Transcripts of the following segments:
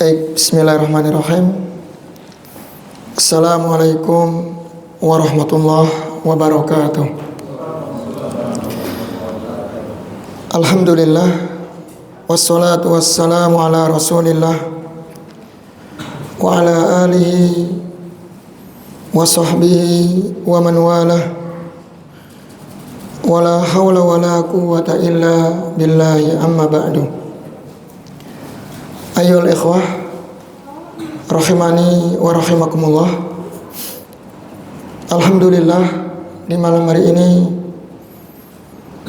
Baik, bismillahirrahmanirrahim. Assalamualaikum warahmatullahi wabarakatuh. Alhamdulillah, wassalatu wassalamu ala rasulillah wa ala alihi wa sahbihi wa man walah, wa la hawla wa la quwwata illa billahi, amma ba'du. Ayyuhal ikhwah rahimani wa rahimakumullah. Alhamdulillah, di malam hari ini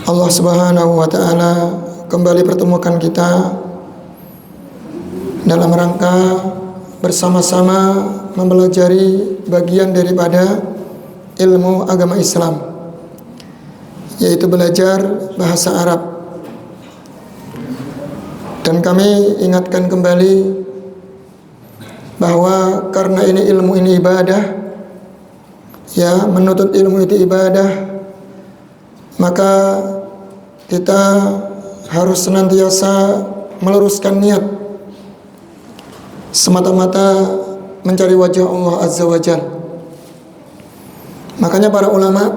Allah Subhanahu wa taala kembali pertemukan kita dalam rangka bersama-sama mempelajari bagian daripada ilmu agama Islam, yaitu belajar bahasa Arab. Dan kami ingatkan kembali bahwa karena ini ilmu ini ibadah, ya, menuntut ilmu itu ibadah, maka kita harus senantiasa meluruskan niat semata-mata mencari wajah Allah Azza wa Jalla. Makanya para ulama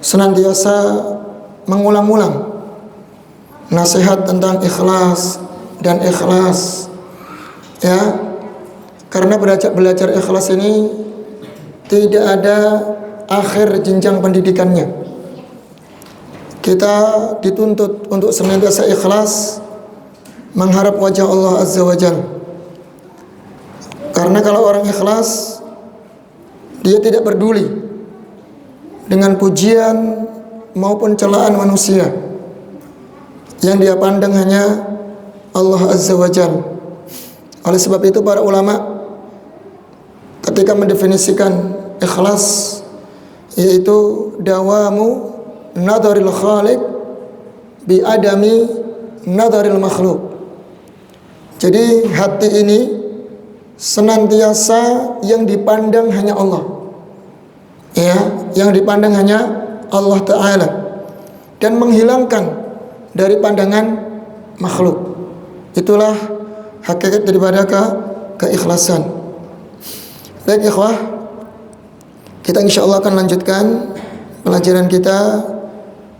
senantiasa mengulang-ulang nasihat tentang ikhlas dan ikhlas, ya, karena belajar ikhlas ini tidak ada akhir jenjang pendidikannya. Kita dituntut untuk senantiasa ikhlas mengharap wajah Allah Azza wa Jalla. Karena kalau orang ikhlas, dia tidak peduli dengan pujian maupun celaan manusia. Yang dia pandang hanya Allah Azza wa Jalla. Oleh sebab itu para ulama ketika mendefinisikan ikhlas, yaitu dawamu nadharil khaliq bi adami nadharil makhluk. Jadi hati ini senantiasa yang dipandang hanya Allah, ya, yang dipandang hanya Allah Ta'ala, dan menghilangkan dari pandangan makhluk. Itulah hakikat daripada keikhlasan. Baik ikhwah, kita insyaallah akan lanjutkan pelajaran kita,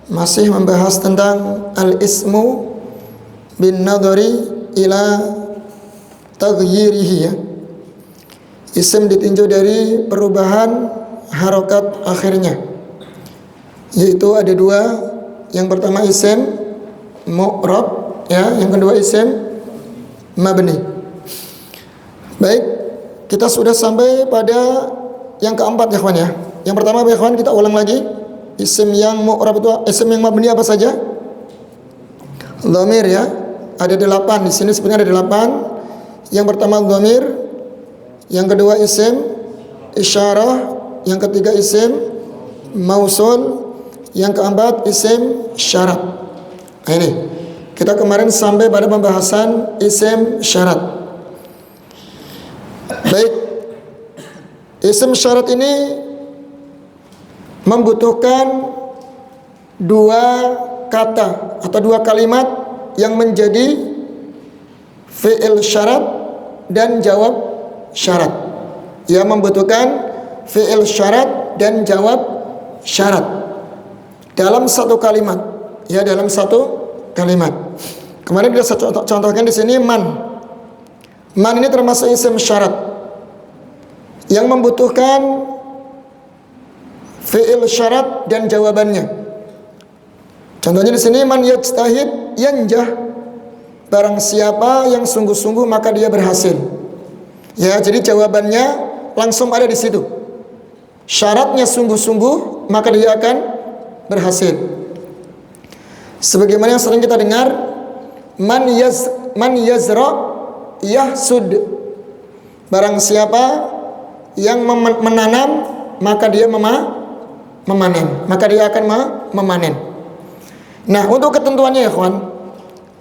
masih membahas tentang al-ismu bin nadhari ila taghyirihi, ya. Isim ditinjau dari perubahan harokat akhirnya, yaitu ada dua. Yang pertama isim mu'rab, ya, yang kedua isim mabni. Baik, kita sudah sampai pada yang keempat ya kawan, ya. Yang pertama ya kawan, kita ulang lagi. Isim yang mu'rab itu, isim yang mabni apa saja? Dhamir, ya. Ada 8 di sini, sebenarnya ada 8. Yang pertama dhamir, yang kedua isim isyarah, yang ketiga isim mausul, yang keempat isim syarat. Nah, ini kita kemarin sampai pada pembahasan isim syarat. Baik, isim syarat ini membutuhkan dua kata atau dua kalimat yang menjadi fi'il syarat dan jawab syarat. Ya, membutuhkan fi'il syarat dan jawab syarat dalam satu kalimat, ya, dalam satu kalimat. Kemarin kita contohkan di sini man. Man ini termasuk isim syarat yang membutuhkan fi'il syarat dan jawabannya. Contohnya di sini man yajtahid yanjah. Barang siapa yang sungguh-sungguh maka dia berhasil. Ya, jadi jawabannya langsung ada di situ. Syaratnya sungguh-sungguh maka dia akan berhasil. Sebagaimana yang sering kita dengar, man yazra yahsud. Barang siapa yang menanam maka dia memanen, maka dia akan memanen. Nah, untuk ketentuannya ya kawan,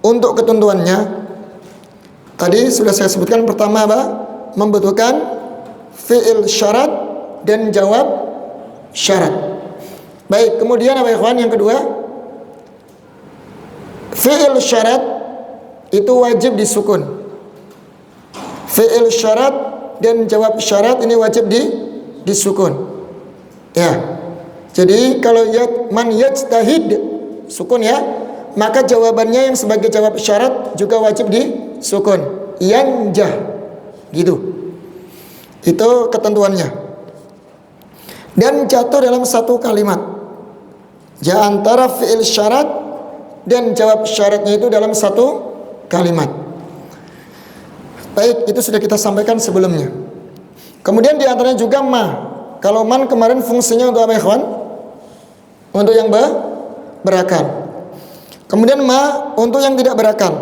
untuk ketentuannya tadi sudah saya sebutkan. Pertama apa? Membutuhkan fi'il syarat dan jawab syarat. Baik, kemudian apa ya kawan? Yang kedua, fi'il syarat itu wajib disukun. fi'il syarat dan jawab syarat ini wajib disukun. Ya. Jadi kalau man yajtahid sukun ya, maka jawabannya yang sebagai jawab syarat juga wajib disukun. Yanjah. Gitu. Itu ketentuannya. Dan jatuh dalam satu kalimat. Antara fi'il syarat dan jawab syaratnya itu dalam satu kalimat. Baik, itu sudah kita sampaikan sebelumnya. Kemudian diantaranya juga ma. Kalau man kemarin fungsinya untuk apa ya kawan? Untuk yang berakal. Kemudian ma untuk yang tidak berakal.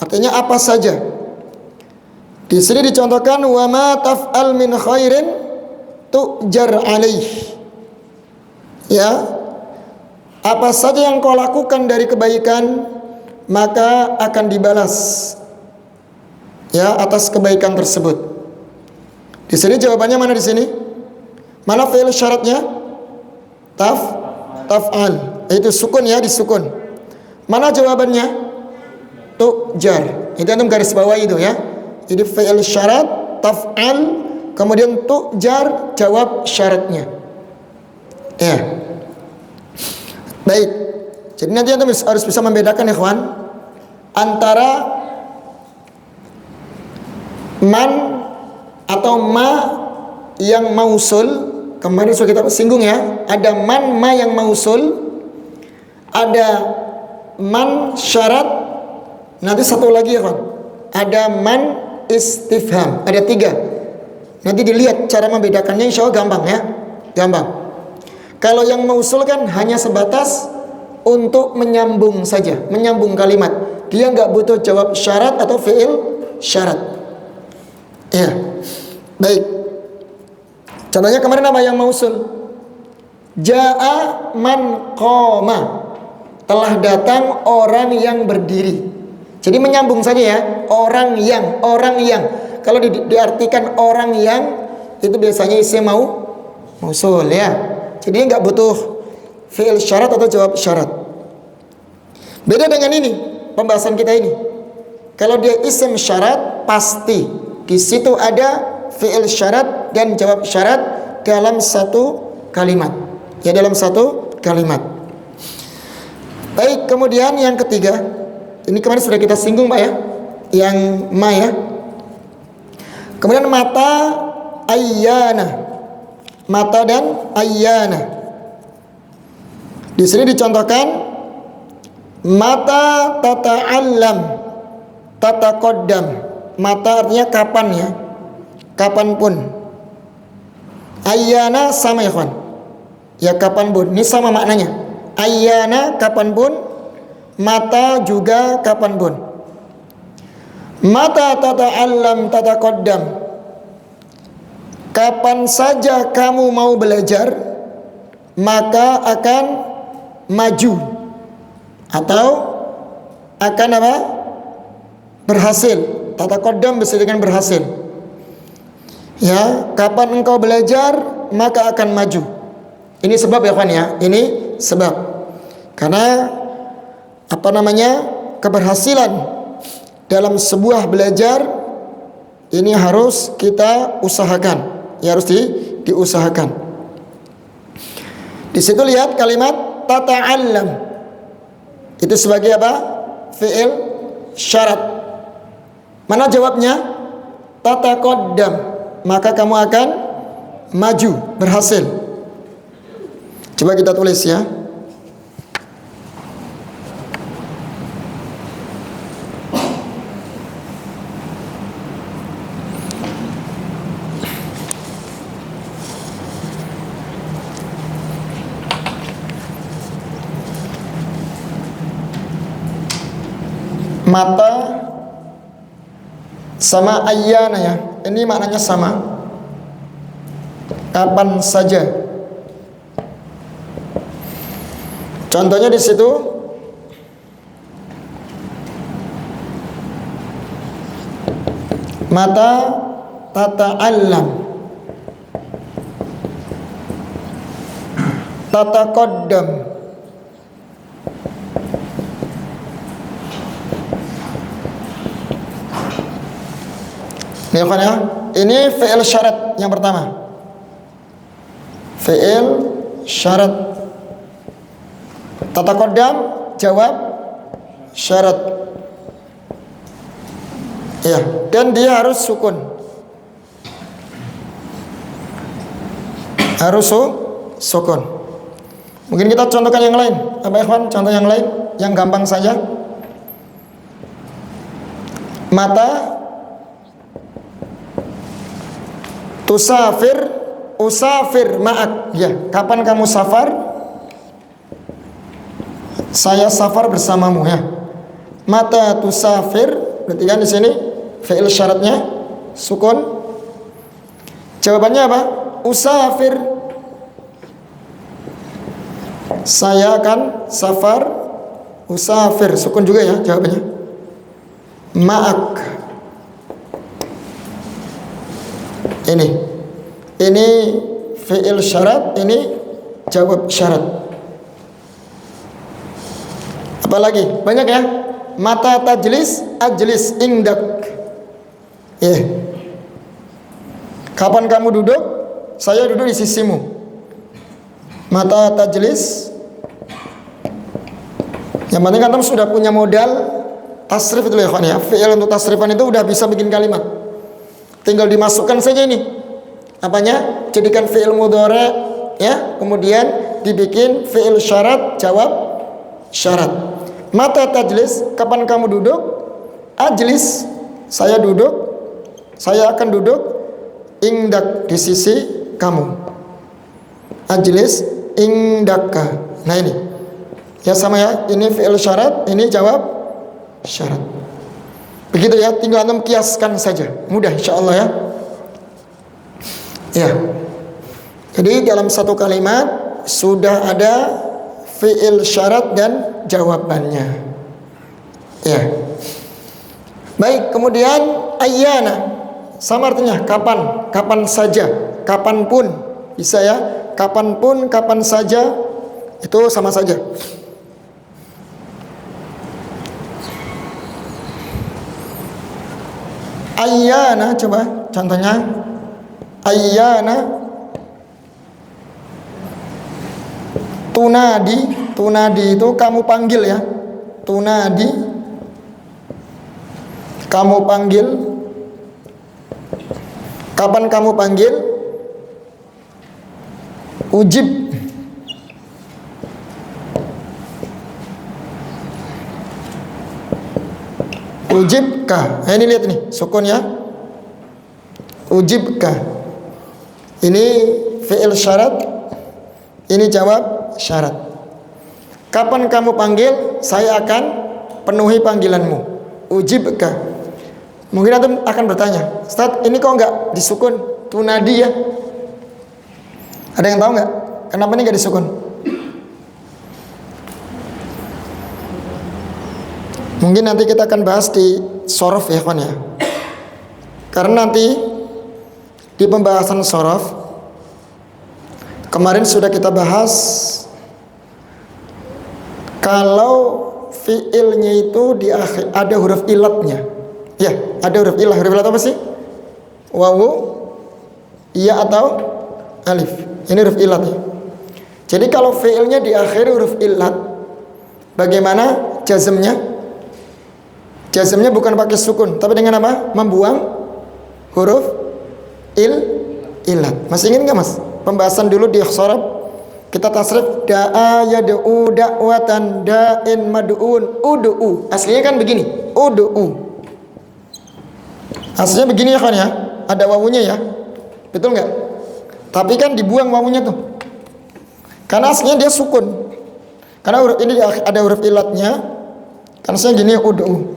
Artinya apa saja. Di sini dicontohkan wa ma taf'al min khairin tu'jar alaih. Ya. Apa saja yang kau lakukan dari kebaikan maka akan dibalas ya atas kebaikan tersebut. Di sini jawabannya mana di sini? Mana fi'il syaratnya? Taf'al. Itu sukun ya, disukun. Mana jawabannya? Tu'jar. Itu antum garis bawah itu ya. Jadi fi'il syarat taf'al, kemudian tu'jar jawab syaratnya. Ya. Baik. Jadi nanti antum harus bisa membedakan ya kawan antara man atau ma yang mausul. Kemarin sudah kita singgung ya. Ada man ma yang mausul, ada man syarat, nanti satu lagi ya kawan. Ada man istifham. Ada 3. Nanti dilihat cara membedakannya, insya Allah gampang ya. Gampang. Kalau yang mausul kan hanya sebatas untuk menyambung saja, menyambung kalimat. Dia nggak butuh jawab syarat atau fi'il syarat. Ya, baik. Contohnya kemarin apa yang mausul? Ja'a man qama. Telah datang orang yang berdiri. Jadi menyambung saja ya. Orang yang. Kalau diartikan orang yang itu biasanya isim mausul ya. Jadi nggak butuh fi'il syarat atau jawab syarat. Beda dengan ini pembahasan kita ini. Kalau dia isim syarat pasti di situ ada fi'il syarat dan jawab syarat dalam satu kalimat. Ya dalam satu kalimat. Baik, kemudian yang ketiga, ini kemarin sudah kita singgung Pak ya, yang ma ya. Kemudian mata ayyana. Mata dan ayyana. Di sini dicontohkan mata tata'allam tataqaddam. Mata artinya kapan ya. Kapanpun. Ayyana sama ya kawan. Ya kapanpun. Ini sama maknanya. Ayyana kapanpun. Mata juga kapanpun. Mata tata'allam tataqaddam. Kapan saja kamu mau belajar maka akan maju atau akan apa? Berhasil. Tataqaddam bisa dengan berhasil. Ya, kapan engkau belajar maka akan maju. Ini sebab ya kawan ya. Ini sebab. Karena apa namanya? Keberhasilan dalam sebuah belajar ini harus kita usahakan. Ya harus diusahakan. Di situ lihat kalimat tata'allam. Itu sebagai apa? Fi'il syarat. Mana jawabnya? Tataqaddam. Maka kamu akan maju, berhasil. Coba kita tulis ya. Mata sama ayyana ya. Ini maknanya sama. Kapan saja. Contohnya di situ mata tata'allam tataqaddam. Nih ikhwan ya, ini fi'il syarat yang pertama. Fi'il syarat. Tata kodam jawab syarat. Ya, dan dia harus sukun. Harus sukun. Mungkin kita contohkan yang lain. Apa ikhwan? Contoh yang lain yang gampang saja. Mata tusafir usafir ma'ak. Ya, kapan kamu safar? Saya safar bersamamu ya. Mata tusafir, berarti kan di sini fi'il syaratnya sukun. Jawabannya apa? Usafir. Saya akan safar. Usafir, sukun juga ya jawabannya. Ma'ak. Ini fi'il syarat, ini jawab syarat. Apalagi? Banyak ya. Mata tajlis, ajlis indak. Ya. Kapan kamu duduk? Saya duduk di sisimu. Mata tajlis. Yang penting kan sudah punya modal tasrif itu ya kawan ya. Fi'il untuk tasrifan itu udah bisa bikin kalimat. Tinggal dimasukkan saja ini. Apanya? Jadikan fi'il mudhari ya, kemudian dibikin fi'il syarat jawab syarat. Mata tajlis, kapan kamu duduk? Ajlis, saya duduk. Saya akan duduk indak, di sisi kamu. Ajlis indaka. Nah ini. Ya sama ya, ini fi'il syarat, ini jawab syarat. Begitu ya, tinggal antum kiaskan saja. Mudah insyaallah ya. Ya. Jadi dalam satu kalimat sudah ada fi'il syarat dan jawabannya. Ya. Baik, kemudian ayyana sama artinya kapan, kapan saja, kapanpun bisa ya, kapanpun, kapan saja itu sama saja. Ayyana, coba contohnya. Ayyana tunadi, tunadi itu kamu panggil ya. Tunadi, kamu panggil. Kapan kamu panggil? Ujib. Ujibkah? Nah, ini lihat nih, sukun ya. Ujibkah. Ini fi'il syarat, ini jawab syarat. Kapan kamu panggil? Saya akan penuhi panggilanmu. Ujibkah. Mungkin antum akan bertanya, Ustaz, ini kok enggak disukun? Tunadi ya. Ada yang tahu enggak? Kenapa ini enggak disukun? Mungkin nanti kita akan bahas di sorof ya kawan ya. Karena nanti di pembahasan sorof kemarin sudah kita bahas kalau fiilnya itu di akhir ada huruf ilatnya. Ya, ada huruf ilah. Huruf ilat apa sih? Wawu, iya atau alif. Ini huruf ilat ya. Jadi kalau fiilnya di akhir huruf ilat, bagaimana jazmnya? Jazmnya bukan pakai sukun, tapi dengan apa? Membuang huruf ilat. Masih ingat nggak mas? Pembahasan dulu di sorof kita tasrif da'a yad'u da'watan da'in mad'un ud'u. Aslinya kan begini, ud'u. Aslinya begini ya kan ya, ada wawunya ya, betul nggak? Tapi kan dibuang wawunya tuh, karena aslinya dia sukun. Karena huruf ini ada huruf ilatnya, kan aslinya gini ud'u.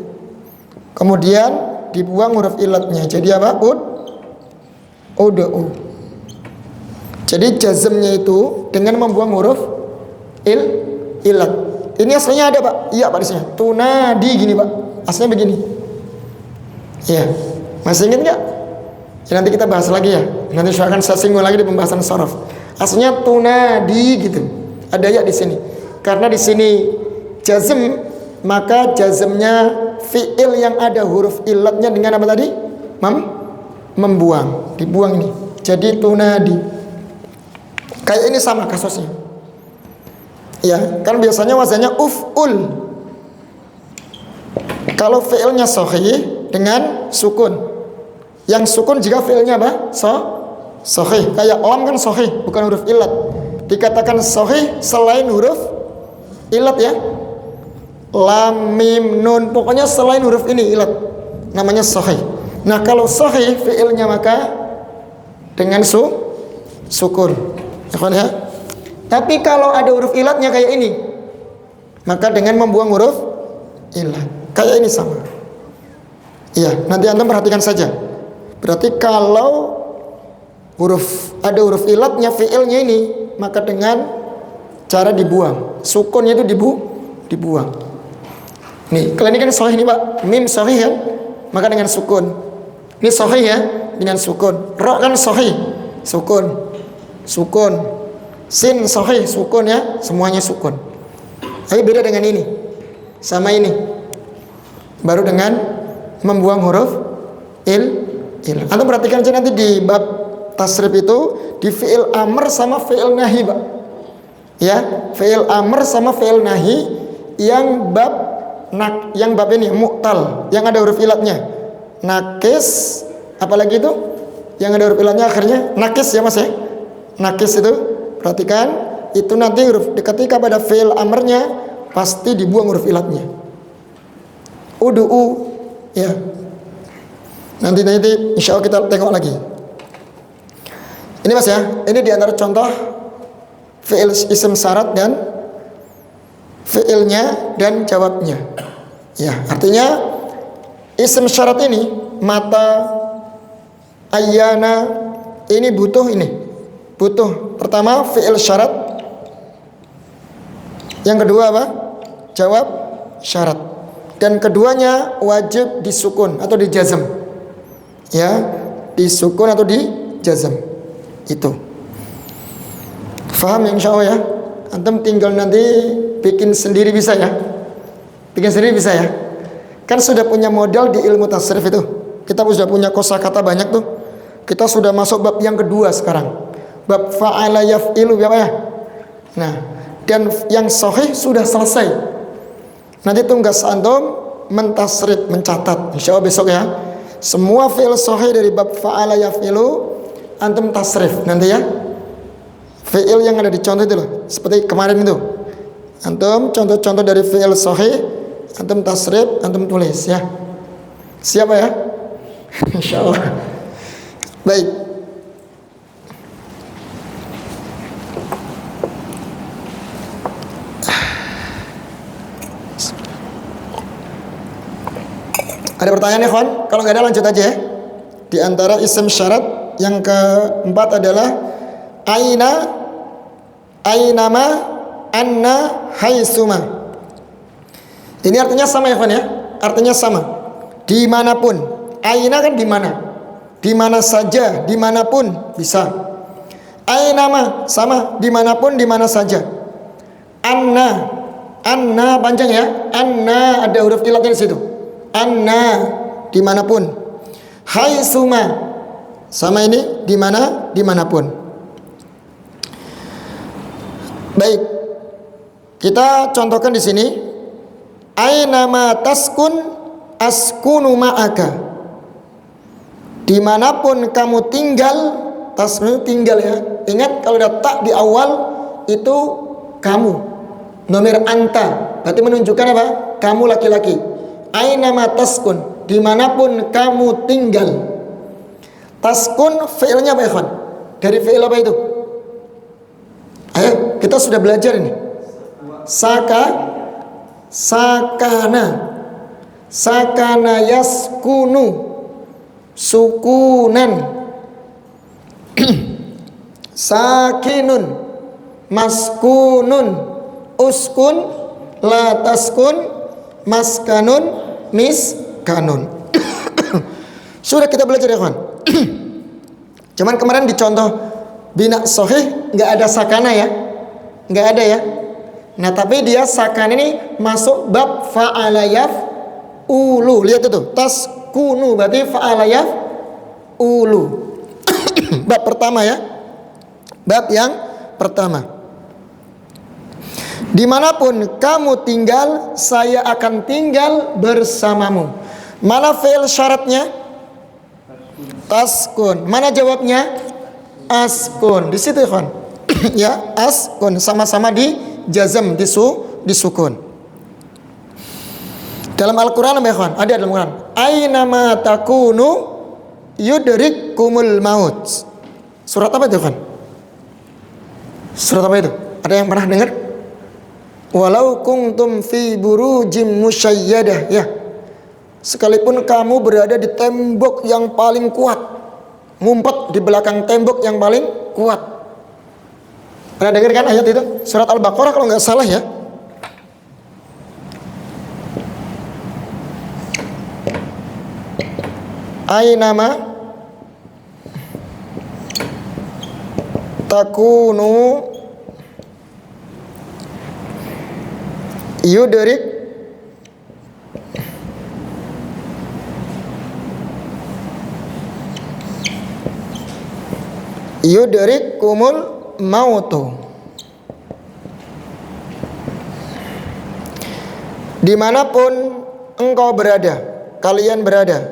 Kemudian dibuang huruf ilatnya, jadi apa? Ud'u. Jadi jazmnya itu dengan membuang huruf ilat. Ini aslinya ada pak? Iya pak, di sini. Tunadi gini pak, aslinya begini. Iya, masih ingat nggak? Ya, nanti kita bahas lagi ya. Nanti akan saya singgung lagi di pembahasan sorof. Aslinya tunadi gitu. Ada ya di sini. Karena di sini jazm, maka jazmnya fiil yang ada huruf ilatnya dengan apa tadi? membuang, dibuang ini. Jadi tunadi. Kayak ini sama kasusnya. Ya, kan biasanya wazannya uf'ul. Kalau fi'ilnya sahih dengan sukun. Yang sukun jika fi'ilnya apa? Sahih. Kayak lam kan sahih, bukan huruf ilat. Dikatakan sahih selain huruf ilat ya. Lam, mim, nun, pokoknya selain huruf ini ilat, namanya sahih. Nah, kalau sahih fi'ilnya maka dengan sukun. Ya. Tapi kalau ada huruf ilatnya kayak ini, maka dengan membuang huruf ilat. Kayak ini sama. Iya, nanti antum perhatikan saja. Berarti kalau ada huruf ilatnya fi'ilnya ini, maka dengan cara dibuang. Sukunnya itu dibuang. Nih, kalian ini kan sahih nih Pak. Mim sahih ya, maka dengan sukun. Ini sahih ya, dengan sukun. Ra kan sahih, sukun. Sin sahih, sukun ya, semuanya sukun. Tapi beda dengan ini, sama ini. Baru dengan membuang huruf il. Antum perhatikan aja nanti di bab tasrif itu di fi'il amr sama fi'il nahi Pak. Ya, fi'il amr sama fi'il nahi yang bab ini mu'tal, yang ada huruf ilatnya. Nakis, apalagi itu? Yang ada huruf ilatnya akhirnya nakis ya Mas ya. Nakis itu, perhatikan, itu nanti huruf ketika pada fi'il amrnya pasti dibuang huruf ilatnya. Udu'u ya. Nanti insya Allah kita tengok lagi. Ini Mas ya, ini di antara contoh fi'il isim syarat dan fi'ilnya dan jawabnya. Ya, artinya isim syarat ini mata, ayyana, ini butuh pertama fi'il syarat, yang kedua apa? Jawab syarat, dan keduanya wajib disukun atau dijazm. Ya, disukun atau dijazm. Itu faham insya Allah ya. Antum tinggal nanti bikin sendiri bisa ya. Kan sudah punya modal di ilmu tasrif itu. Kita sudah punya kosakata banyak tuh. Kita sudah masuk bab yang kedua sekarang. Bab fa'ala yaf'ilu ya. Nah, dan yang sahih sudah selesai. Nanti tugas antum mentasrif, mencatat. Insya Allah besok ya. Semua fi'il sahih dari bab fa'ala yaf'ilu antum tasrif nanti ya. Fi'il yang ada di contoh itu loh, seperti kemarin itu. Antum contoh-contoh dari fi'il sahih, antum tasrif, antum tulis ya. Siapa ya? Insyaallah. Baik. Ada pertanyaan ya kawan? Kalau nggak ada lanjut aja ya. Di antara isim syarat yang keempat adalah ainama, anna, haitsuma. Ini artinya sama ya kawan ya. Artinya sama. Dimanapun. Aina kan dimana. Dimana saja, dimanapun bisa. Ainama sama, dimanapun, dimana saja. Anna panjang ya. Anna ada huruf ilatnya di situ. Anna dimanapun. Haitsuma sama ini dimana, dimanapun. Baik, kita contohkan di sini. Ainama taskun askunu ma'aka. Dimanapun kamu tinggal, taskun tinggal ya. Ingat kalau ada tak di awal itu kamu. Nomor anta berarti menunjukkan apa? Kamu laki-laki. Ainama taskun, dimanapun kamu tinggal. Taskun fi'ilnya apa ya kawan? Dari fi'il apa itu? Ayo, kita sudah belajar ini. Sakana yaskunu, sukunan. Sakinun, maskunun, uskun, la taskun, maskanun, miskanun. Sudah kita belajar ya kawan. Cuman kemarin di contoh bina sahih nggak ada sakana ya, nggak ada ya. Nah tapi dia sakana ini masuk bab fa'ala yaf'ulu. Lihat itu taskunu berarti fa'ala ulu. Bab pertama ya. Bab yang pertama. Dimanapun kamu tinggal, saya akan tinggal bersamamu. Mana fi'il syaratnya? Taskun. Mana jawabnya? Askun. Di situ kan? Ya, askun, sama-sama di jazam, disukun. Dalam Al-Qur'an ya kawan, ada dalam Al-Qur'an. Aina ma takunu yudrikkumul maut. Surat apa itu kan? Surat apa itu? Ada yang pernah dengar? Walau kuntum fi burujim musyayyadah, ya. Sekalipun kamu berada di tembok yang paling kuat, ngumpet di belakang tembok yang paling kuat. Pernah dengar kan ayat itu? Surat Al-Baqarah kalau nggak salah ya. Ainama takunu yudrikkumul mautu. Dimanapun engkau berada, kalian berada,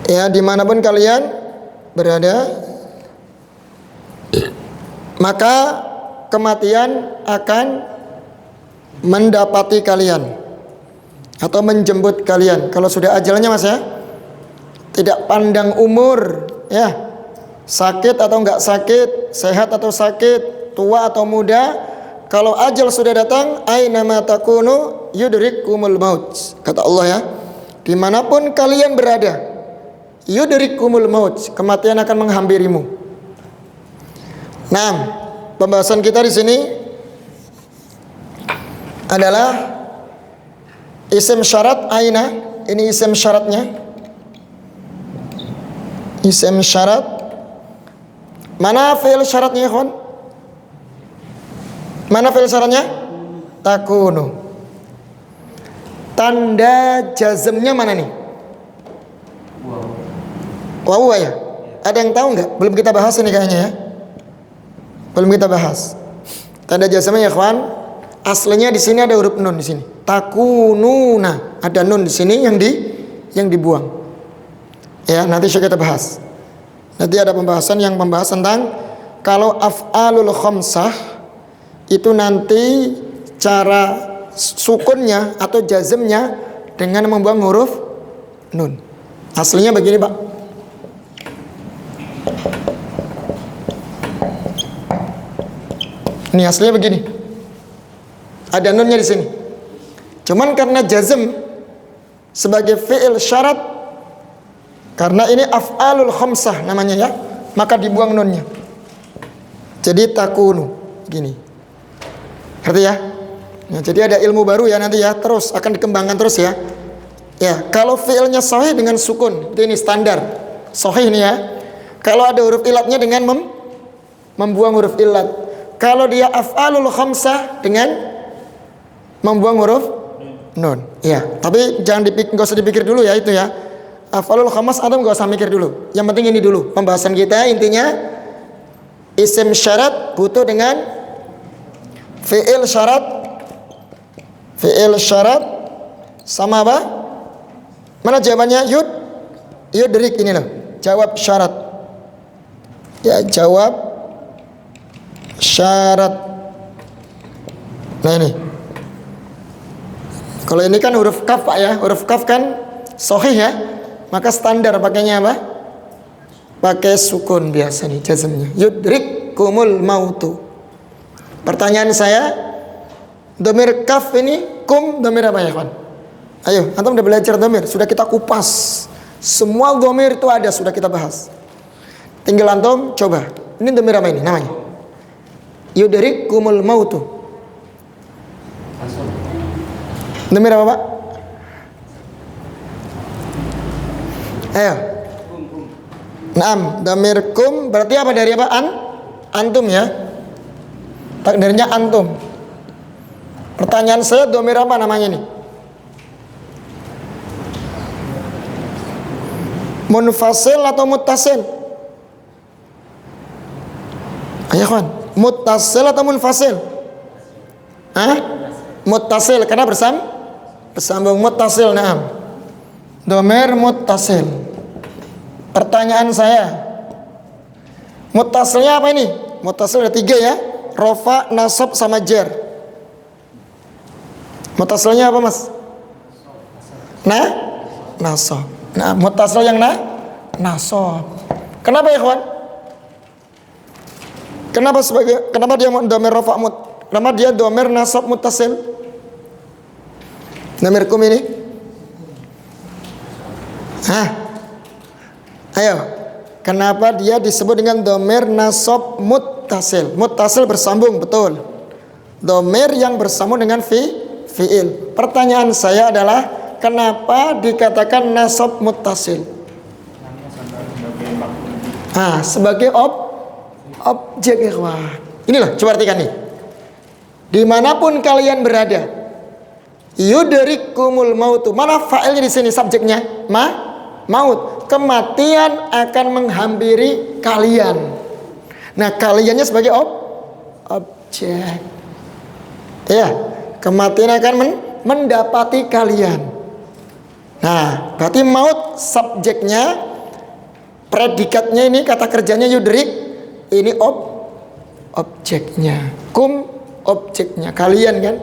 ya, dimanapun kalian berada, maka kematian akan mendapati kalian atau menjemput kalian. Kalau sudah ajalnya mas ya, tidak pandang umur ya, sakit atau enggak sakit, sehat atau sakit, tua atau muda, kalau ajal sudah datang, ainama takunu yudrikkumul maut. Kata Allah ya, dimanapun kalian berada, yudrikkumul maut, kematian akan menghampirimu. Nah, pembahasan kita di sini adalah isim syarat aina. Ini isim syaratnya. Isim syarat. Mana fi'il syaratnya, kawan? Mana fi'il syaratnya? Takunu. Tanda jazmnya mana nih? Waw ya. Ada yang tahu nggak? Belum kita bahas ini kayaknya ya. Belum kita bahas. Tanda jazmnya ya, kawan. Aslinya di sini ada huruf nun di sini. Takununa, ada nun di sini yang dibuang. Ya, nanti kita bahas. Nanti ada pembahasan tentang kalau af'alul khamsah itu nanti cara sukunnya atau jazmnya dengan membuang huruf nun. Aslinya begini, Pak. Ini aslinya begini. Ada nunnya di sini. Cuman karena jazm sebagai fi'il syarat, karena ini af'alul khamsah namanya ya, maka dibuang nunnya. Jadi takunu gini. Ngerti ya? Nah, jadi ada ilmu baru ya nanti ya, terus akan dikembangkan terus ya. Ya, kalau fi'ilnya sahih dengan sukun, itu ini standar. Sahih ini ya. Kalau ada huruf ilatnya dengan membuang huruf ilat. Kalau dia af'alul khamsah dengan membuang huruf nun. Ya, tapi jangan nggak usah dipikir dulu ya itu ya. Af'alul khamsah Adam nggak usah mikir dulu. Yang penting ini dulu pembahasan kita, intinya isim syarat butuh dengan fi'il syarat. Fi'il syarat sama apa? Mana jawabannya? Yudrik ini loh. Jawab syarat. Ya, jawab syarat. Nah ini. Kalau ini kan huruf kaf Pak ya. Huruf kaf kan sahih ya. Maka standar pakainya apa? Pakai sukun biasa nih jazmnya. Yudrikkumul mautu. Pertanyaan saya, dhamir kaf ini kum dhamir apa ya kawan? Ayo, antum udah belajar dhamir, sudah kita kupas. Semua dhamir itu ada, sudah kita bahas. Tinggal antum coba. Ini dhamir apa ini namanya? Yudrikkumul mautu. Dhamir apa Pak? Ayo. Naam, dhamir kum berarti apa, dari apa? Antum ya. Takdirnya antum. Pertanyaan saya, dhamir apa namanya nih? Munfasil atau muttasil? Ayo kawan, muttasil atau munfasil? Muttasil karena bersambung. Muttasil, na'am. Dhamir muttasil. Pertanyaan saya, muttasilnya apa ini? Muttasil ada 3 ya, rofa, nasab, sama jar. Muttasilnya apa mas? Nasab. Nah, muttasil yang nasab. Kenapa ya kawan? Kenapa dia dhamir rofa kenapa dia dhamir nasab muttasil? Dhamir kum ini? Ayo, kenapa dia disebut dengan dhamir nasab muttasil? Muttasil bersambung, betul. Dhamir yang bersambung dengan fi'il. Pertanyaan saya adalah, kenapa dikatakan nasab muttasil? Sebagai objek, ikhwan. Inilah, coba artikan nih. Dimanapun kalian berada, yudrikumul mautu. Mana fa'ilnya di sini, subjeknya? Maut. Kematian akan menghampiri kalian. Nah, kaliannya sebagai objek. Ya, kematian akan mendapati kalian. Nah, berarti maut subjeknya, predikatnya ini, kata kerjanya yudrik, ini objeknya. Kum objeknya, kalian kan.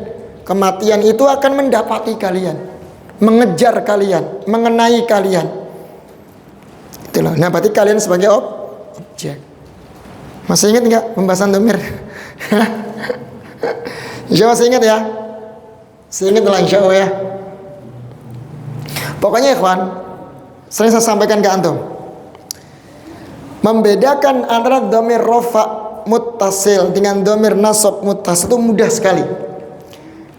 Kematian itu akan mendapati kalian, mengejar kalian, mengenai kalian. Itulah. Nah, berarti kalian sebagai objek. Masih ingat nggak pembahasan dhamir? Insya Allah masih ingat ya? Seingat lah insya Allah ya. Pokoknya ikhwan, sering saya sampaikan ke antum, membedakan antara dhamir rofa muttasil dengan dhamir nasab muttasil itu mudah sekali.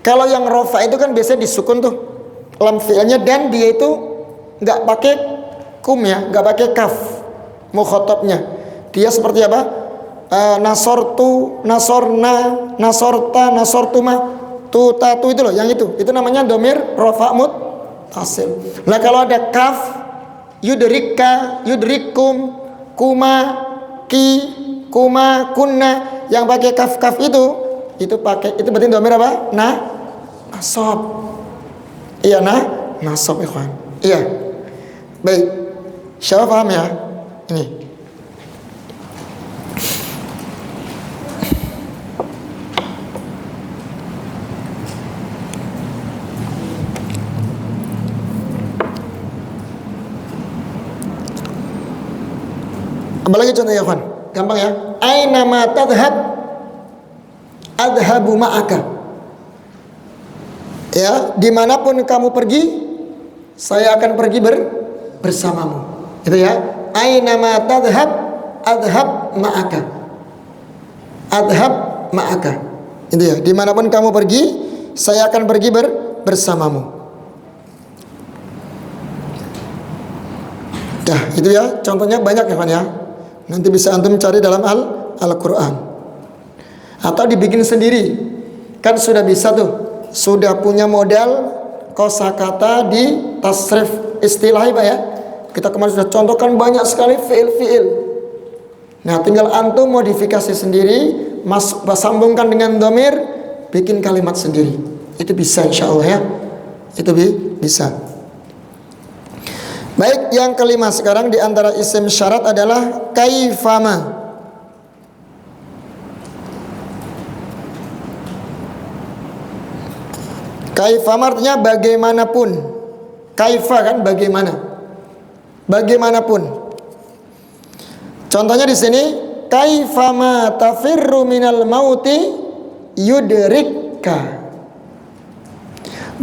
Kalau yang rofa itu kan biasanya disukun tuh lam fi'ilnya, dan dia itu nggak pakai kum ya, nggak pakai kaf mukhatabnya. Dia seperti apa? Nasortu, nasorna, nasorta, nasortuma, tutatu, itu loh, yang itu namanya dhamir rofa muttasil. Nah, kalau ada kaf, yudrika, yudrikum, kuma, ki, kuma, kunna, yang pakai kaf itu berarti dhamir apa? Nasab. Iya, nasab ikhwan. Iya. Baik. Siapa paham ya? Ini. Apalagi contohnya ikhwan? Gampang ya. Aina ma tadhhab adhabu ma'aka. Ya, dimanapun kamu pergi, saya akan pergi bersamamu. Itu ya. Aina ma tadhhab adhab ma'aka. Adhab ma'aka. Itu ya. Dimanapun kamu pergi, saya akan pergi bersamamu. Dah, itu ya. Contohnya banyak ya kan ya. Nanti bisa antum cari dalam Al-Quran, atau dibikin sendiri. Kan sudah bisa tuh. Sudah punya modal kosakata di tasrif istilahi Pak ya. Kita kemarin sudah contohkan banyak sekali fiil-fiil. Nah, tinggal antum modifikasi sendiri, sambungkan dengan dhamir, bikin kalimat sendiri. Itu bisa insya Allah ya. Itu bisa. Baik, yang kelima sekarang di antara isim syarat adalah kaifama. Kaifama artinya bagaimanapun. Kaifa kan bagaimana. Bagaimanapun. Contohnya di sini, kaifama tafirru minal mauti yudrikka.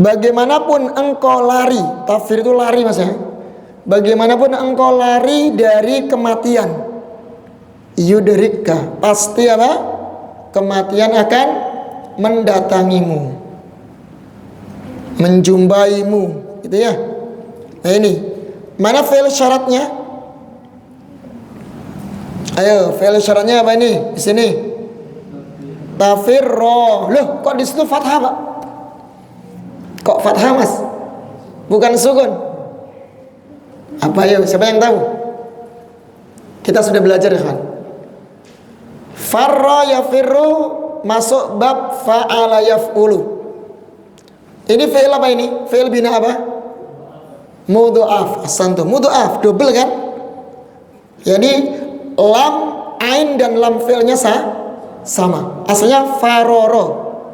Bagaimanapun engkau lari, tafir itu lari Mas ya. Bagaimanapun engkau lari dari kematian, yudrikka, pasti apa? Kematian akan mendatangimu, menjumpaimu, gitu ya. Nah ini, mana fi'il syaratnya? Ayo, fi'il syaratnya apa ini? Di sini. Tafirro. Loh, kok di situ fathah, Pak? Kok fathah, Mas? Bukan sukun. Apa ya? Siapa yang tahu? Kita sudah belajar ya kan? Farra yafirru masuk bab fa'ala yaf'ulu. Ini fi'il apa ini? Fi'il bina apa? Mudha'af. Ahsantum. Mudha'af, double kan? Jadi lam, ain dan lam fi'ilnya sama. Asalnya faroro.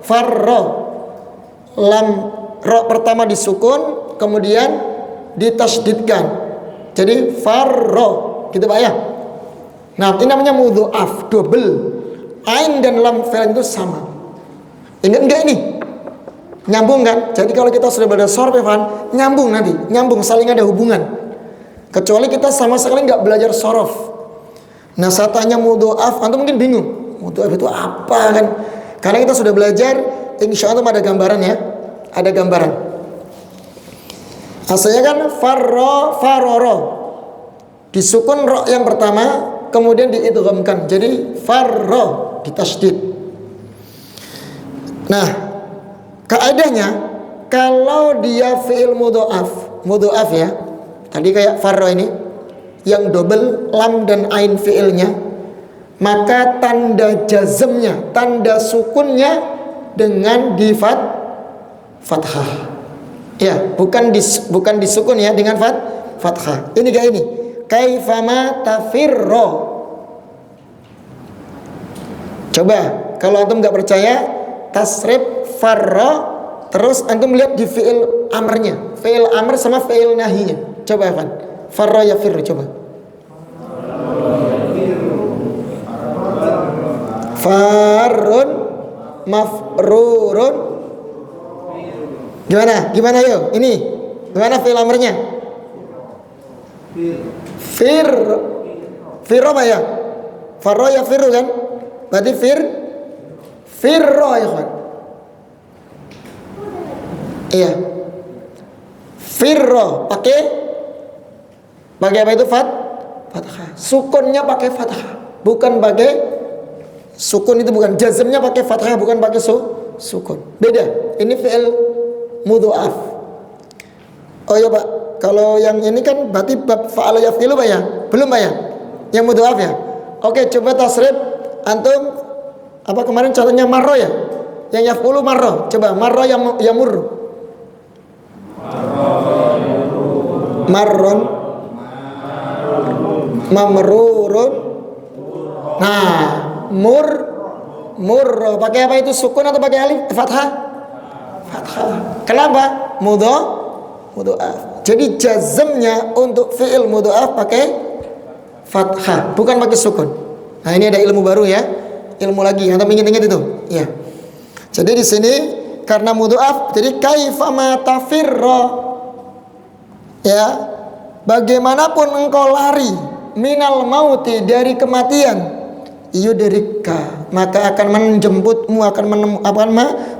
Farro. Lam ro pertama disukun, kemudian ditasydidkan. Jadi farro. Gitu Pak ya? Nah, ini namanya mudha'af, double. Ain dan lam fi'il itu sama. Ingat enggak ini? Nyambung kan? Jadi kalau kita sudah belajar sorf, Evan, nyambung nanti, nyambung, saling ada hubungan. Kecuali kita sama sekali nggak belajar sorof. Nah, saya tanya mudha'af, antum mungkin bingung. Mudha'af itu apa kan? Karena kita sudah belajar, insya Allah ada gambaran ya, ada gambaran. Asalnya kan farro, faroro, disukun ro yang pertama, kemudian diidghamkan jadi farro, ditasydid. Nah, kaidahnya kalau dia fi'il mudha'af ya. Tadi kayak farro ini yang double lam dan ain fi'ilnya, maka tanda jazmnya, tanda sukunnya dengan di fathah. Ya, bukan disukun ya, dengan fathah. Ini kayak ini. Kaifama tafirro. Coba kalau antum nggak percaya, tasrif farro, terus antum lihat di fi'il amrnya, fi'il amr sama fi'il nahinya. Coba kan, farro yafirru, coba. Farrun mafrurun. Gimana yuk? Ini gimana fi'il amrnya? Firro apa ya? Farro ya firru kan? Berarti firro ya kan? Iya. Firro pakai apa itu? Fathah. Sukunnya pakai fathah, bukan pakai sukun, itu bukan jazmnya pakai fathah, bukan pakai sukun. Beda. Ini fi'il mudha'af. Oh ya Pak, kalau yang ini kan berarti bab fa'ala yaf'ilu Pak ya? Belum Pak ya? Yang mudha'af ya? Oke, coba tasrif antum apa kemarin contohnya marro ya? Yang yaf'ulu marro. Coba marro yamurru. Marron mamrurun. Nah, murro pakai apa itu? Sukun atau pakai alif? Fathah. Kenapa? Mudha'af. Jadi jazmnya untuk fi'il mudha'af pakai fathah, bukan pakai sukun. Nah, ini ada ilmu baru ya. Ilmu lagi. Antum ingat-ingat itu? Ya. Jadi di sini karena mudha'af, jadi kaifama tafirra. Ya. Bagaimanapun engkau lari minal mauti, dari kematian, yudrika, maka akan menjemputmu, akan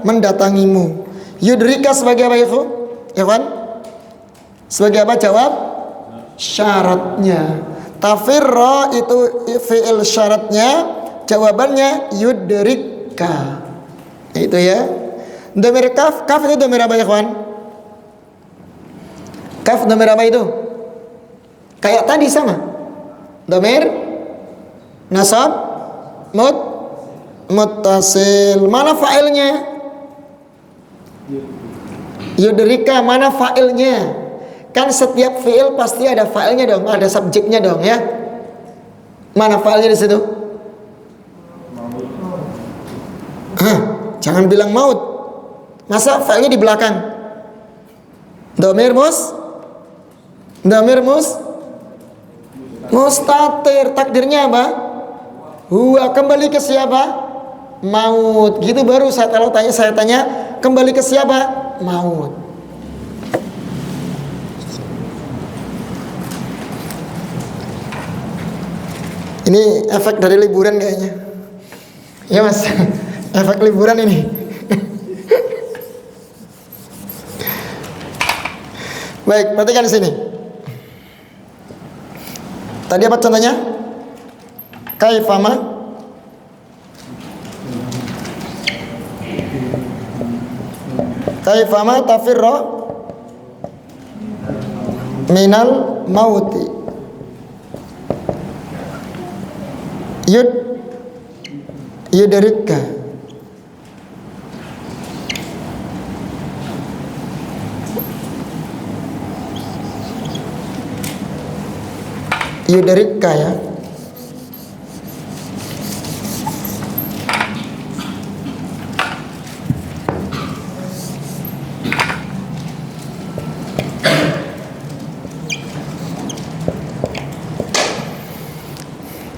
mendatangimu. Yudrika sebagai apa itu? Ya kan? Sebagai apa? Jawab syaratnya. Tafirra itu fi'il syaratnya, jawabannya yudrika. Itu ya. Dhamir kaf itu dhamir apa ya kawan? Kaf dhamir apa itu? Kayak tadi sama. Dhamir nasab muttasil. Mana fa'ilnya? Yudrika, mana fa'ilnya? Kan setiap fi'il pasti ada fa'ilnya dong, ada subjeknya dong ya. Mana fa'ilnya di situ? Jangan bilang maut. Masa fa'ilnya di belakang? Dhamir mustatir. Takdirnya apa? Huwa, kembali ke siapa? Maut. Gitu baru saya tanya kembali ke siapa? Maut. Ini efek dari liburan kayaknya. Ya Mas, efek liburan ini. Baik, perhatikan di sini. Tadi apa contohnya? Kaifama tafirra minal mauti. Yudrika. Yudrika ya.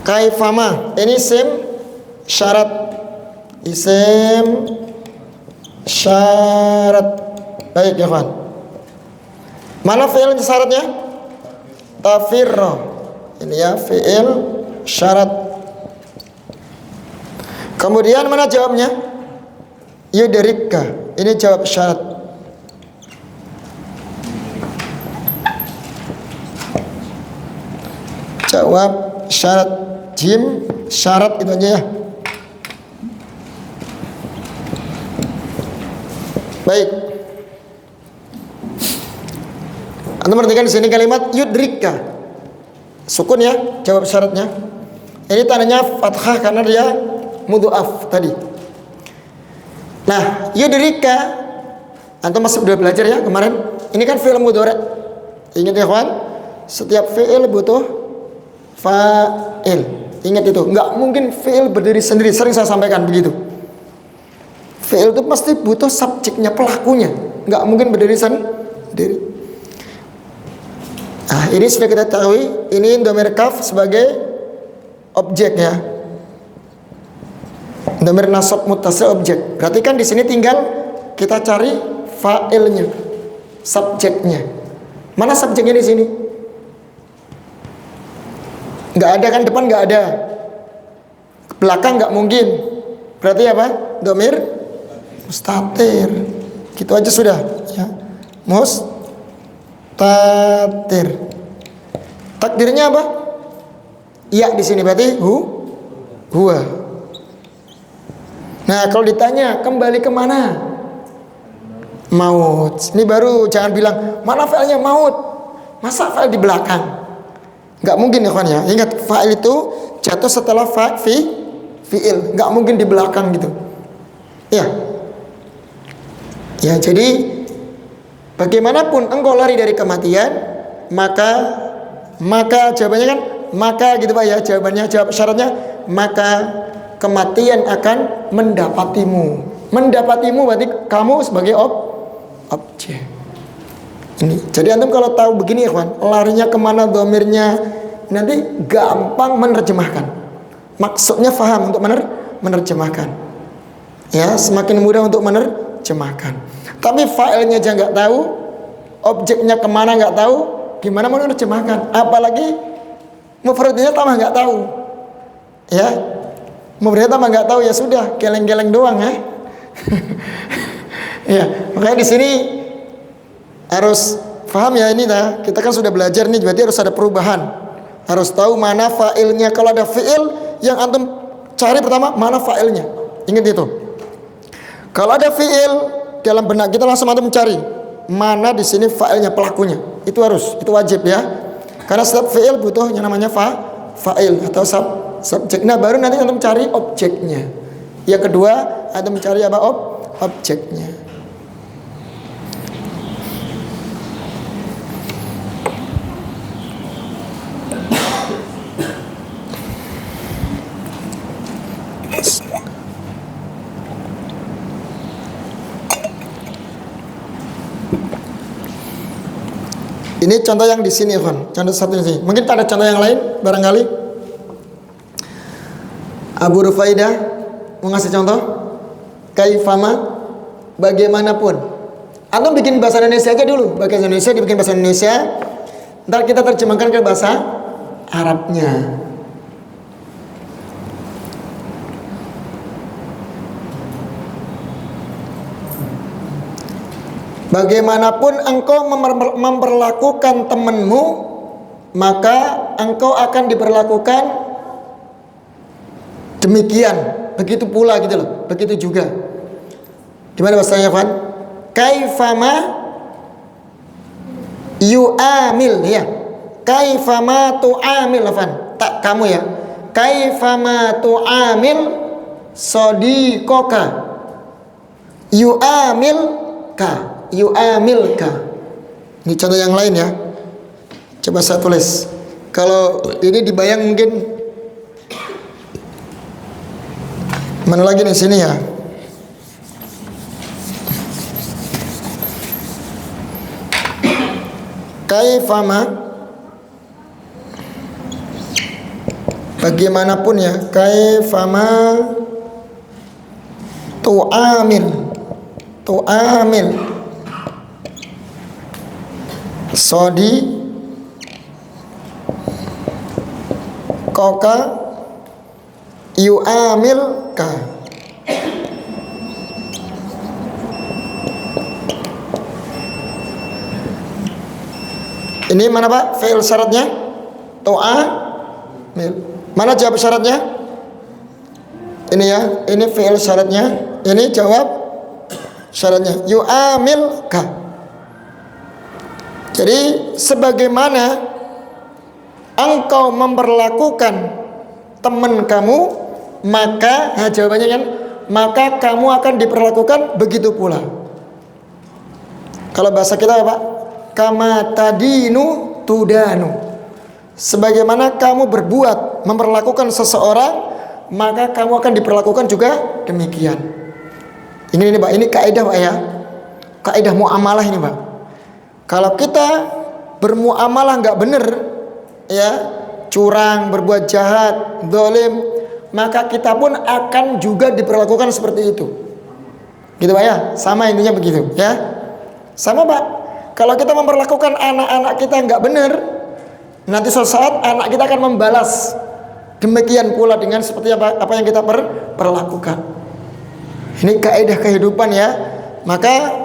Kaifama, ini isim syarat, isim syarat. Baik ya kawan. Mana fi'il syaratnya? Tafirra. Ini ya fi'il syarat. Kemudian mana jawabnya? Yudrika. Ini jawab syarat. Jawab syarat. Jim syarat itu aja ya. Baik. Anda perhatikan di sini kalimat yudrika. Sukun ya, jawab syaratnya. Ini tandanya fathah karena dia mudhaf tadi. Nah, yudrika antum masih sudah belajar ya kemarin. Ini kan fi'il mudhari'. Ingat ya kawan, setiap fi'il butuh fa'il. Ingat itu, nggak mungkin fi'il berdiri sendiri. Sering saya sampaikan begitu. Fi'il itu pasti butuh subjeknya, pelakunya. Nggak mungkin berdiri sendiri. Nah, ini sudah kita ketahui. Ini dhamir kaf sebagai objek ya. Dhamir nasab muttasil objek. Berarti kan di sini tinggal kita cari fa'ilnya, subjeknya. Mana subjeknya di sini? Nggak ada kan, depan nggak ada, belakang nggak mungkin. Berarti apa? Dhamir mustatir. Gitu aja sudah ya. Mustatir. Takdirnya apa? Ya di sini berarti huwa. Nah kalau ditanya kembali kemana? Maut. Ini baru jangan bilang mana fi'ilnya maut. Masa fa'il di belakang? Nggak mungkin ya kawan ya. Ingat fa'il itu jatuh setelah fi'il. Nggak mungkin di belakang gitu. Ya. Ya jadi bagaimanapun engkau lari dari kematian, maka jawabannya kan maka gitu Pak ya. Jawabannya, jawab syaratnya maka kematian akan mendapatimu. Mendapatimu berarti kamu sebagai objek. Ini. Jadi antum kalau tahu begini ya kawan, larinya kemana dhamirnya, nanti gampang menerjemahkan. Maksudnya faham untuk menerjemahkan. Ya, semakin mudah untuk menerjemahkan. Tapi fa'ilnya aja nggak tahu, objeknya kemana nggak tahu, gimana mau menerjemahkan? Apalagi mufradnya tambah nggak tahu. Ya, mufradnya tambah nggak tahu, ya sudah, geleng-geleng doang ya. Ya, makanya di sini harus paham ya ini dah. Kita kan sudah belajar nih, berarti harus ada perubahan. Harus tahu mana fa'ilnya. Kalau ada fi'il yang antum cari pertama mana fa'ilnya. Ingat itu. Kalau ada fi'il dalam benak kita langsung antum cari mana di sini fa'ilnya, pelakunya. Itu harus, itu wajib ya. Karena setiap fi'il butuh yang namanya fa'il atau subjek. Nah baru nanti antum cari objeknya. Yang kedua antum cari apa? Objeknya. Ini contoh yang di sini, Ikhwan. Contoh satu ini. Mungkin ada contoh yang lain barangkali. Abu Rufaidah mau ngasih contoh. Kaifama, bagaimanapun. Antum bikin bahasa Indonesia aja dulu. Bahasa Indonesia dibikin bahasa Indonesia. Ntar kita terjemahkan ke bahasa Arabnya. Bagaimanapun engkau memperlakukan temanmu, maka engkau akan diperlakukan demikian. Begitu pula gitu loh. Begitu juga. Gimana bahasanya, Fan? Kaifama Yu'amil ya. Kaifama tu'amil afan. Tak kamu ya. Kaifama tu'amil sadiqoka. Yu'amilka. Yu'amilka. Ini contoh yang lain ya. Coba saya tulis. Kalau ini dibayang mungkin mana lagi di sini ya? Kaifama, bagaimanapun ya, kaifama tu'amil sodi koka yu'amilka. Ini mana Pak? Fi'il syaratnya? Tu'amil. Mana jawab syaratnya? Ini ya, ini fi'il syaratnya. Ini jawab syaratnya. Yu'amilka. Jadi sebagaimana engkau memperlakukan teman kamu, maka jawabannya kan, maka kamu akan diperlakukan begitu pula. Kalau bahasa kita apa? Kama tadinu tudanu. Sebagaimana kamu berbuat memperlakukan seseorang, maka kamu akan diperlakukan juga demikian. Ini Pak, ini kaidah Pak ya. Kaidah muamalah ini Pak. Kalau kita bermuamalah nggak benar ya, curang, berbuat jahat, zalim, maka kita pun akan juga diperlakukan seperti itu. Gitu Pak ya? Sama intinya begitu ya. Sama Pak. Kalau kita memperlakukan anak-anak kita nggak benar, nanti suatu saat anak kita akan membalas demikian pula dengan seperti apa yang kita perlakukan. Ini kaidah kehidupan ya. Maka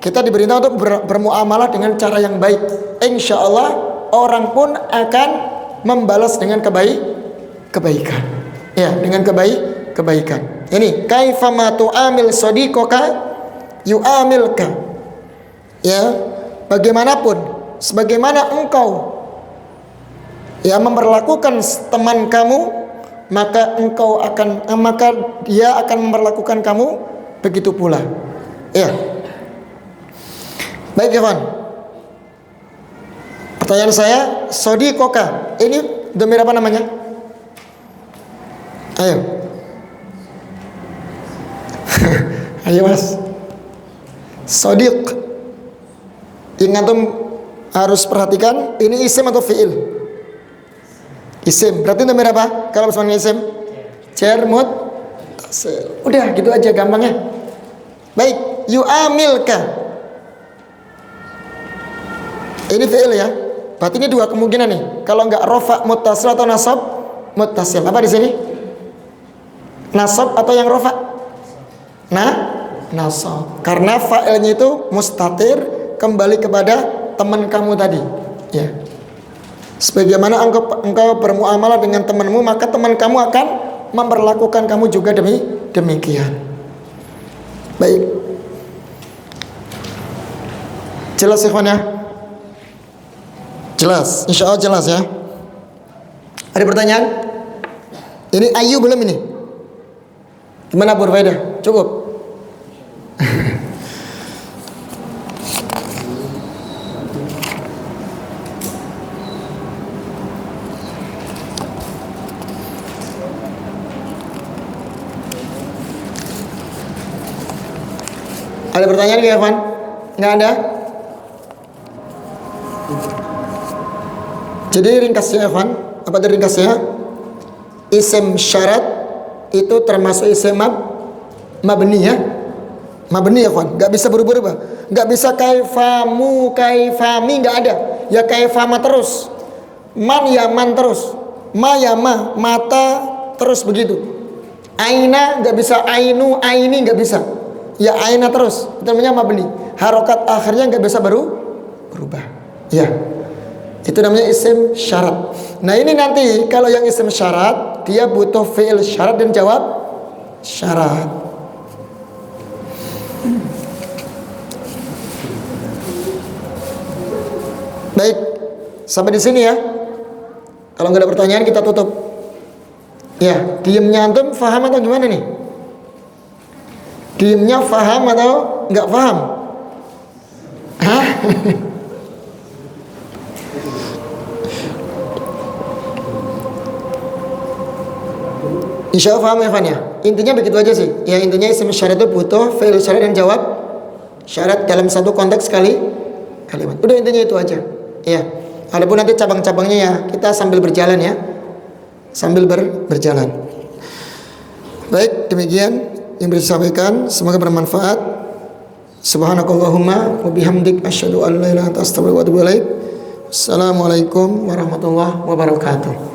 kita diberitahu untuk bermuamalah dengan cara yang baik. Insya Allah orang pun akan membalas dengan kebaikan. Ya, dengan kebaikan. Ini kaifama tu'amil sadiqoka yu'amilka. Ya. Bagaimanapun, sebagaimana engkau ya memperlakukan teman kamu, maka dia akan memperlakukan kamu begitu pula. Ya. Baik, Ikhwan. Pertanyaan saya, sadiqoka, ini dhamir apa namanya? Ayo. Ayo Mas. Sadiq. Ini antum harus perhatikan, ini isim atau fi'il? Isim. Berarti dhamir apa? Kalau bersama isim? Jar muttasil. Udah gitu aja gampangnya. Baik, yu'amilka. Ini fi'il ya. Berarti ini dua kemungkinan nih. Kalau enggak rofa muttasil atau nasab muttasil. Apa di sini? Nasab atau yang rofa? Nasab. Karena fa'ilnya itu mustatir, kembali kepada teman kamu tadi ya. Sebagaimana engkau bermuamalah dengan temanmu, maka teman kamu akan memperlakukan kamu juga demikian. Baik, jelas ya kawan ya? Jelas, insya Allah jelas ya. Ada pertanyaan? Ini ayu belum ini? Gimana berfaedah? Cukup? Ada pertanyaan nggak, Evan? Nggak ada? Jadi ringkasnya, Evan, apa itu ringkasnya? Isim syarat itu termasuk isim mabni ya. Mabni ya, Evan. Nggak bisa berubah-ubah. Nggak bisa kaifamu, kaifami, nggak ada. Ya kaifama terus. Man ya man terus. Ma ya ma, mata terus begitu. Aina nggak bisa, ainu, aini nggak bisa. Ya aina terus, itu namanya mabni. Harokat akhirnya nggak bisa berubah. Ya, itu namanya isim syarat. Nah ini nanti kalau yang isim syarat, dia butuh fi'il syarat dan jawab syarat. Baik, sampai di sini ya. Kalau nggak ada pertanyaan kita tutup. Ya, diemnya antum faham atau gimana nih? Diemnya faham atau nggak faham? Hah? Insya Allah paham ya Fan ya. Intinya begitu aja sih. Ya intinya isim syarat itu butuh fi'il syarat dan jawab syarat dalam satu konteks sekali kalimat. Udah intinya itu aja. Ya. Adapun nanti cabang-cabangnya ya kita sambil berjalan ya. Sambil berjalan. Baik, demikian yang bisa disampaikan, semoga bermanfaat. Subhanakallahumma wa bihamdik asyhadu an la ilaha illa anta astaghfiruka wa atubu ilaik. Assalamualaikum warahmatullahi wabarakatuh.